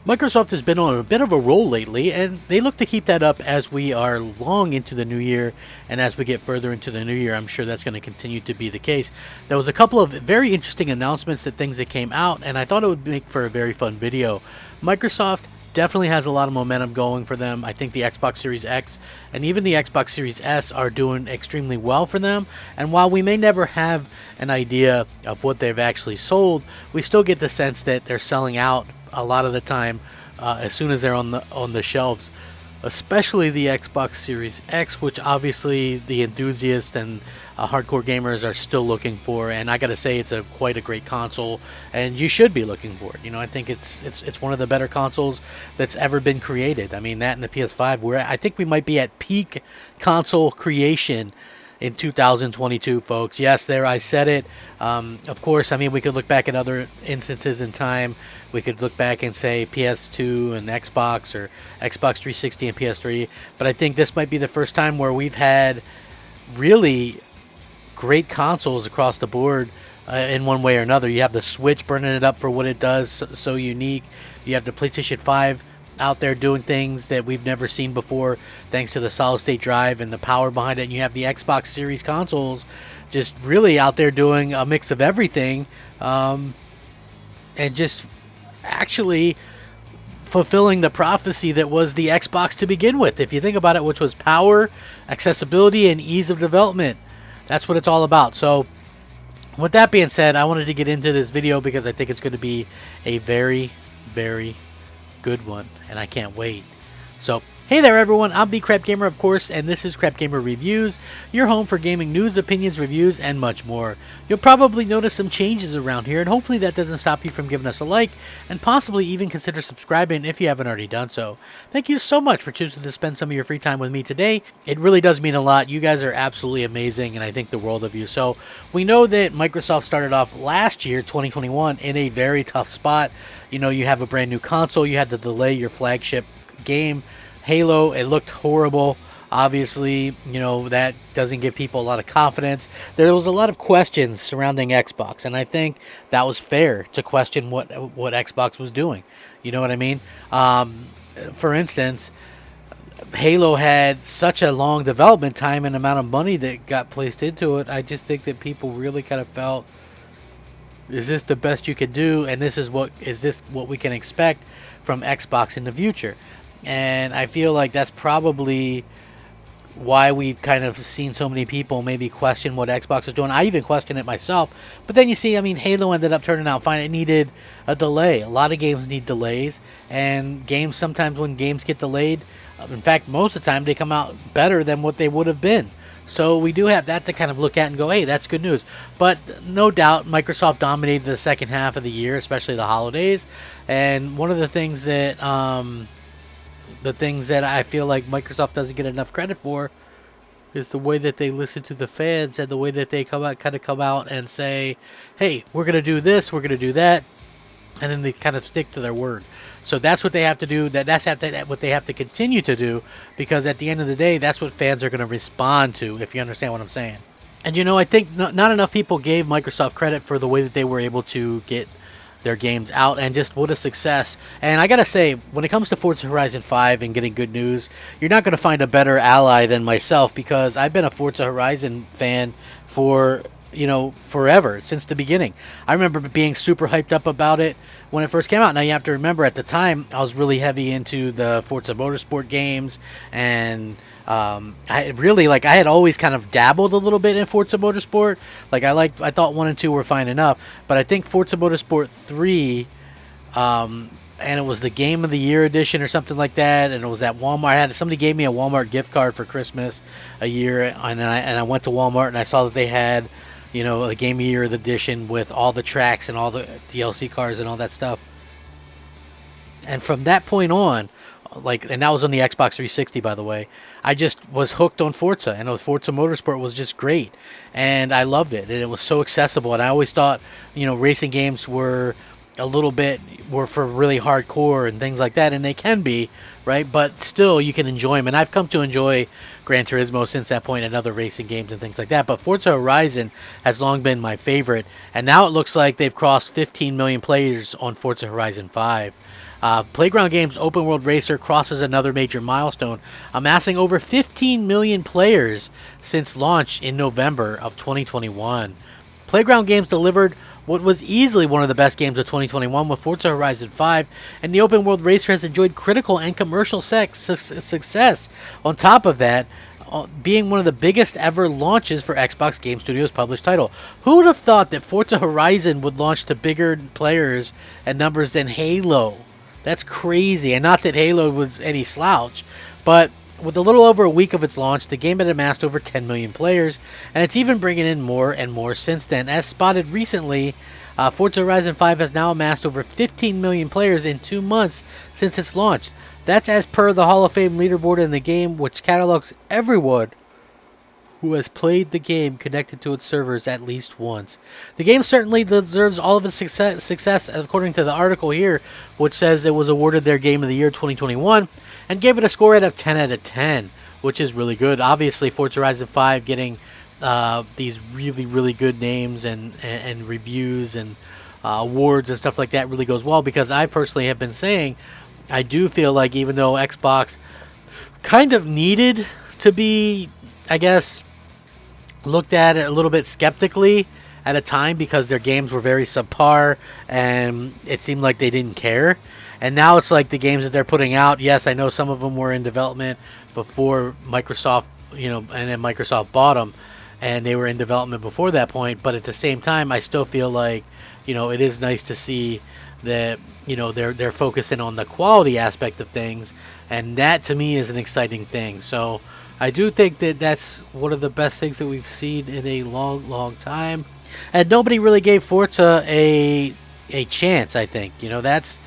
Microsoft has been on a bit of a roll lately, and they look to keep that up as we are long into the new year. And as we get further into the new year, I'm sure that's going to continue to be the case. There was a couple of very interesting announcements that things that came out, and I thought it would make for a very fun video. Microsoft definitely has a lot of momentum going for them. I think the Xbox Series X and even the Xbox Series S are doing extremely well for them. And while we may never have an idea of what they've actually sold, we still get the sense that they're selling out a lot of the time as soon as they're on the shelves, especially the Xbox Series X, which obviously the enthusiasts and hardcore gamers are still looking for. And I gotta say, it's quite a great console, and you should be looking for it. I think it's one of the better consoles that's ever been created. I mean, that and the PS5, where I think we might be at peak console creation in 2022, folks. Yes, there, I said it. Of course, I mean, we could look back at other instances in time. We could look back and say PS2 and Xbox, or Xbox 360 and PS3. But I think this might be the first time where we've had really great consoles across the board in one way or another. You have the Switch burning it up for what it does, so unique. You have the PlayStation 5 out there doing things that we've never seen before, thanks to the solid state drive and the power behind it. And you have the Xbox Series consoles just really out there doing a mix of everything, and just actually fulfilling the prophecy that was the Xbox to begin with, if you think about it, which was power, accessibility, and ease of development. That's what it's all about. So with that being said, I wanted to get into this video because I think it's going to be a very, very good one, and I can't wait. So hey there everyone, I'm the Crapgamer, of course, and this is Crapgamer Reviews, your home for gaming news, opinions, reviews, and much more. You'll probably notice some changes around here, and hopefully that doesn't stop you from giving us a like, and possibly even consider subscribing if you haven't already done so. Thank you so much for choosing to spend some of your free time with me today. It really does mean a lot. You guys are absolutely amazing, and I think the world of you. So we know that Microsoft started off last year, 2021, in a very tough spot. You have a brand new console, you had to delay your flagship game, Halo. It looked horrible. Obviously, that doesn't give people a lot of confidence. There was a lot of questions surrounding Xbox, and I think that was fair to question what Xbox was doing. You know what I mean? For instance, Halo had such a long development time and amount of money that got placed into it. I just think that people really kind of felt, is this the best you can do? And is this what we can expect from Xbox in the future? And I feel like that's probably why we've kind of seen so many people maybe question what Xbox is doing. I even question it myself. But then you see, I mean, Halo ended up turning out fine. It needed a delay. A lot of games need delays. And games, sometimes when games get delayed, in fact, most of the time, they come out better than what they would have been. So we do have that to kind of look at and go, hey, that's good news. But no doubt, Microsoft dominated the second half of the year, especially the holidays. And one of the things that I feel like Microsoft doesn't get enough credit for is the way that they listen to the fans, and the way that they come out and say, hey, we're going to do this, we're going to do that, and then they kind of stick to their word. So that's what they have to do. That's what they have to continue to do, because at the end of the day, that's what fans are going to respond to, if you understand what I'm saying. And I think not enough people gave Microsoft credit for the way that they were able to get their games out, and just what a success. And I gotta say, when it comes to Forza Horizon 5 and getting good news, you're not gonna find a better ally than myself, because I've been a Forza Horizon fan for forever, since the beginning. I remember being super hyped up about it when it first came out. Now you have to remember, at the time I was really heavy into the Forza Motorsport games, and I had always kind of dabbled a little bit in Forza Motorsport. I thought 1 and 2 were fine enough, but I think Forza Motorsport 3, and it was the Game of the Year edition or something like that, and it was at Walmart. Somebody gave me a Walmart gift card for Christmas a year, and I went to Walmart and I saw that they had the Game of the Year edition with all the tracks and all the DLC cars and all that stuff. And from that point on, and that was on the Xbox 360, by the way, I just was hooked on Forza, and Forza Motorsport was just great, and I loved it, and it was so accessible. And I always thought, racing games were for really hardcore and things like that, and they can be, right? But still, you can enjoy them, and I've come to enjoy Gran Turismo since that point, and other racing games and things like that. But Forza Horizon has long been my favorite, and now it looks like they've crossed 15 million players on Forza Horizon 5. Playground Games Open World Racer crosses another major milestone, amassing over 15 million players since launch in November of 2021. Playground Games delivered what was easily one of the best games of 2021 with Forza Horizon 5, and the Open World Racer has enjoyed critical and commercial success. On top of that, being one of the biggest ever launches for Xbox Game Studios published title. Who would have thought that Forza Horizon would launch to bigger players and numbers than Halo? That's crazy, and not that Halo was any slouch, but with a little over a week of its launch, the game had amassed over 10 million players, and it's even bringing in more and more since then. As spotted recently, Forza Horizon 5 has now amassed over 15 million players in 2 months since its launch. That's as per the Hall of Fame leaderboard in the game, which catalogs everyone who has played the game connected to its servers at least once. The game certainly deserves all of its success according to the article here, which says it was awarded their Game of the Year 2021 and gave it a score out of 10 out of 10, which is really good. Obviously, Forza Horizon 5 getting these really, really good names and reviews and awards and stuff like that really goes well, because I personally have been saying I do feel like even though Xbox kind of needed to be, I guess, looked at it a little bit skeptically at a time because their games were very subpar and it seemed like they didn't care. And now it's like the games that they're putting out, yes, I know some of them were in development before Microsoft, and then Microsoft bought them, and they were in development before that point. But at the same time, I still feel like, it is nice to see that, they're focusing on the quality aspect of things, and that to me is an exciting thing. So I do think that that's one of the best things that we've seen in a long, long time. And nobody really gave Forza a chance, I think. That's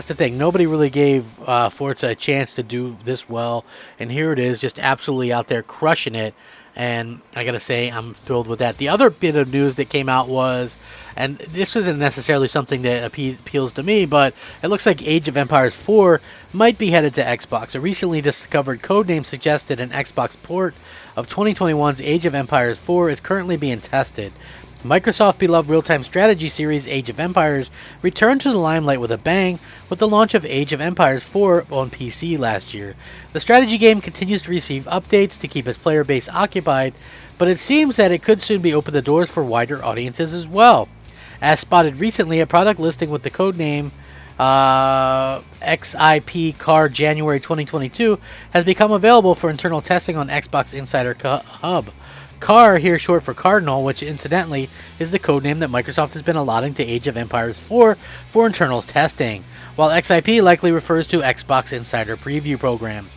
the thing. Nobody really gave Forza a chance to do this well. And here it is, just absolutely out there crushing it. And I got to say, I'm thrilled with that. The other bit of news that came out was, and this isn't necessarily something that appeals to me, but it looks like Age of Empires 4 might be headed to Xbox. A recently discovered codename suggested an Xbox port of 2021's Age of Empires 4 is currently being tested. Microsoft's beloved real-time strategy series Age of Empires returned to the limelight with a bang with the launch of Age of Empires 4 on PC last year. The strategy game continues to receive updates to keep its player base occupied, but it seems that it could soon be open the doors for wider audiences as well. As spotted recently, a product listing with the codename XIP CAR January 2022 has become available for internal testing on Xbox Insider Hub. CAR, here short for Cardinal, which incidentally is the codename that Microsoft has been allotting to Age of Empires 4 for internals testing, while XIP likely refers to Xbox Insider Preview Program.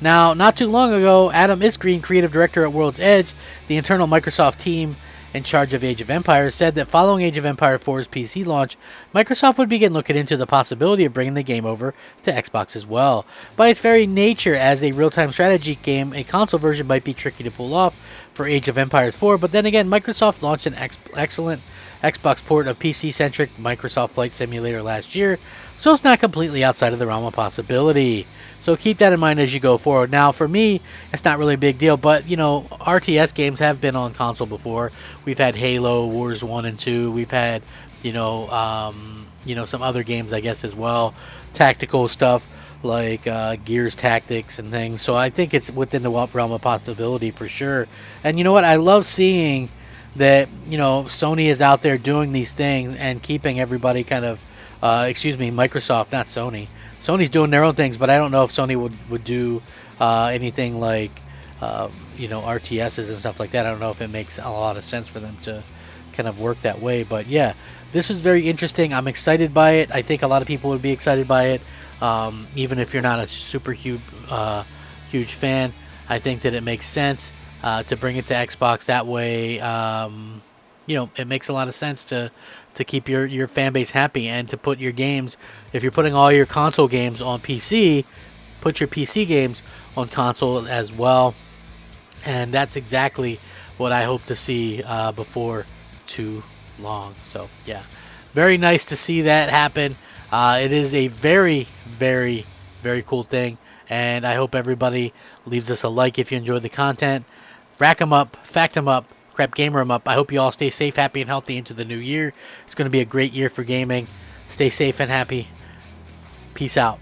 Now, not too long ago, Adam Isgreen, creative director at World's Edge, the internal Microsoft team in charge of Age of Empires, said that following Age of Empires 4's PC launch, Microsoft would begin looking into the possibility of bringing the game over to Xbox as well. By its very nature as a real-time strategy game, a console version might be tricky to pull off for Age of Empires 4, but then again, Microsoft launched an excellent Xbox port of PC-centric Microsoft Flight Simulator last year, so it's not completely outside of the realm of possibility. So keep that in mind as you go forward. Now, for me, it's not really a big deal, but, RTS games have been on console before. We've had Halo Wars 1 and 2. We've had, some other games, I guess, as well. Tactical stuff like Gears Tactics and things. So I think it's within the realm of possibility for sure. And you know what? I love seeing that, Sony is out there doing these things and keeping everybody kind of, Microsoft, not Sony. Sony's doing their own things, but I don't know if Sony would do anything like, RTSs and stuff like that. I don't know if it makes a lot of sense for them to kind of work that way. But yeah, this is very interesting. I'm excited by it. I think a lot of people would be excited by it, even if you're not a super huge fan. I think that it makes sense to bring it to Xbox that way. It makes a lot of sense to keep your fan base happy and to put your games, if you're putting all your console games on PC, put your PC games on console as well. And that's exactly what I hope to see before too long. So yeah, very nice to see that happen. It is a very, very, very cool thing, and I hope everybody leaves us a like if you enjoyed the content. Rack 'em up, fact 'em up, crap gamer 'em up. I hope you all stay safe, happy, and healthy into the new year. It's going to be a great year for gaming. Stay safe and happy. Peace out.